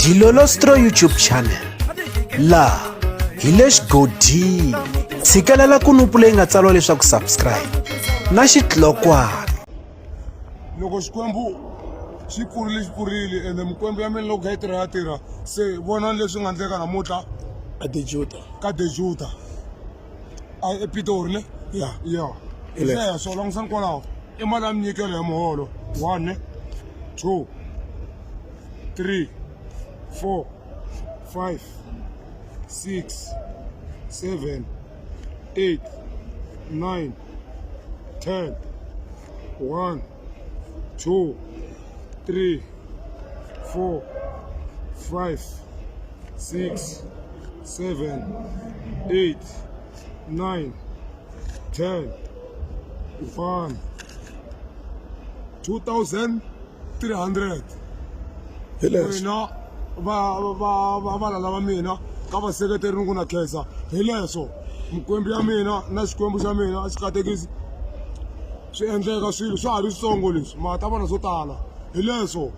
Dilolostro YouTube channel la hi le xigodini tshikelela kunupu leyi nga tsariwa leswaku subscribe na xitlokwana. Loko xikwembu xi pfurile ende mikwembu ya mina loko yi tirha se vona leswi nga endleka namuntlha ka dejuta epitori ne ya so langisani kwalaho i mali ya minyikelo ya muholo 1 2 3 4 5 6 7 8 9 10 1 2 3 4 5 6 7 8 9 10 1 2,300 wena valala va mina ka vaseketeri ni ku na khensa hi leswo mikwembu ya mina na xikwembu xa mina a xi katekisi swi endleka swilo swa ha ri switsongo leswi ma ta vona swo tala hi leswo